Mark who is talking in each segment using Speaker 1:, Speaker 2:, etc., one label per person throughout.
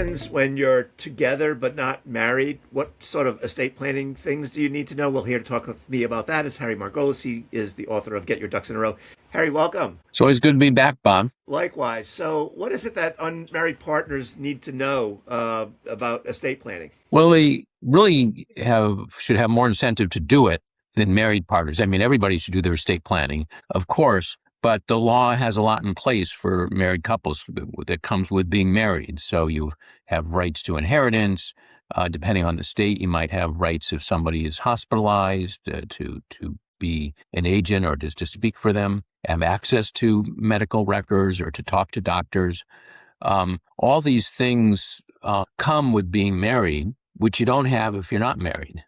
Speaker 1: happens when you're together but not married? What sort of estate planning things do you need to know? Well, here to talk with me about that is Harry Margolis. He is the author of Get Your Ducks in a Row. Harry, welcome.
Speaker 2: It's always good to be back, Bob.
Speaker 1: Likewise. So, what is it that unmarried partners need to know about estate planning?
Speaker 2: Well, they really should have more incentive to do it than married partners. I mean, everybody should do their estate planning, of course, but the law has a lot in place for married couples that comes with being married. So you have rights to inheritance. Depending on the state, you might have rights if somebody is hospitalized to be an agent or just to speak for them, have access to medical records or to talk to doctors. All these things come with being married, which you don't have if you're not married.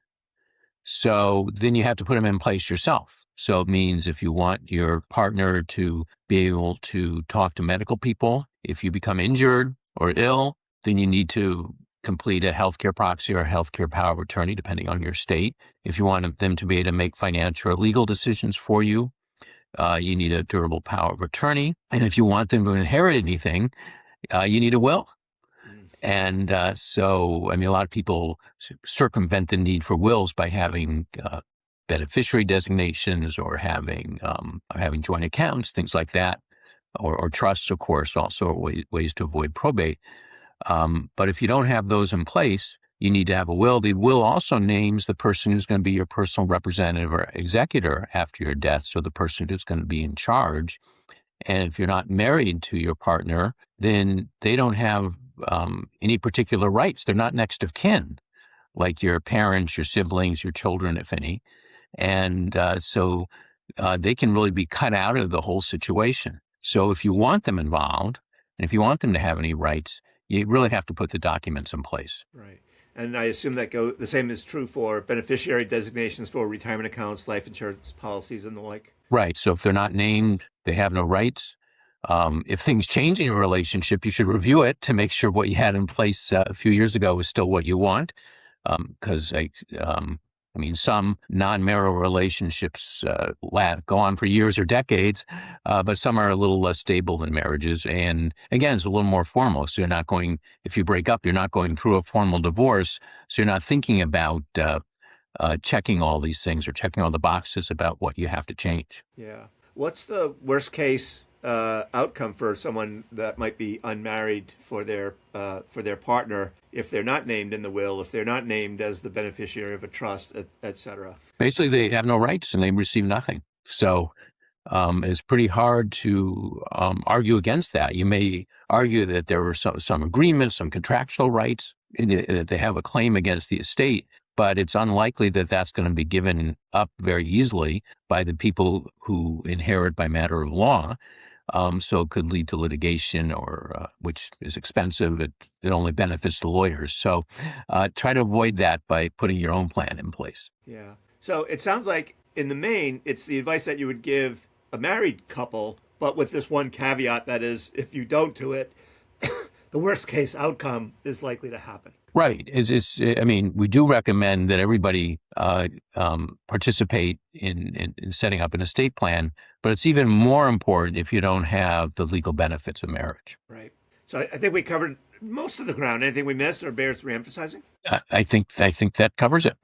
Speaker 2: So then you have to put them in place yourself. So it means if you want your partner to be able to talk to medical people, if you become injured or ill, then you need to complete a healthcare proxy or a healthcare power of attorney, depending on your state. If you want them to be able to make financial or legal decisions for you, you need a durable power of attorney. And if you want them to inherit anything, you need a will. And so, I mean, a lot of people circumvent the need for wills by having beneficiary designations or having joint accounts, things like that, or trusts, of course, also ways to avoid probate. But if you don't have those in place, you need to have a will. The will also names the person who's going to be your personal representative or executor after your death, so the person who's going to be in charge. And if you're not married to your partner, then they don't have any particular rights. They're not next of kin, like your parents, your siblings, your children, if any. And so they can really be cut out of the whole situation. So if you want them involved, and if you want them to have any rights, you really have to put the documents in place.
Speaker 1: Right. And I assume that the same is true for beneficiary designations for retirement accounts, life insurance policies, and the like.
Speaker 2: Right. So if they're not named, they have no rights. If things change in your relationship, you should review it to make sure what you had in place a few years ago is still what you want. Because I mean, some non-marital relationships go on for years or decades, but some are a little less stable than marriages. And again, it's a little more formal. So you're not going, if you break up, you're not going through a formal divorce. So you're not thinking about checking all these things or checking all the boxes about what you have to change.
Speaker 1: Yeah. What's the worst case outcome for someone that might be unmarried for their partner if they're not named in the will, if they're not named as the beneficiary of a trust, et cetera?
Speaker 2: Basically, they have no rights and they receive nothing. So it's pretty hard to argue against that. You may argue that there were some agreements, some contractual rights, that they have a claim against the estate, but it's unlikely that that's going to be given up very easily by the people who inherit by matter of law. So it could lead to litigation, or which is expensive. It only benefits the lawyers. So try to avoid that by putting your own plan in place.
Speaker 1: Yeah. So it sounds like, in the main, it's the advice that you would give a married couple, but with this one caveat, that is, if you don't do it, the worst case outcome is likely to happen.
Speaker 2: Right. I mean, we do recommend that everybody participate in setting up an estate plan, but it's even more important if you don't have the legal benefits of marriage.
Speaker 1: Right. So I think we covered most of the ground. Anything we missed or bears reemphasizing?
Speaker 2: I think that covers it.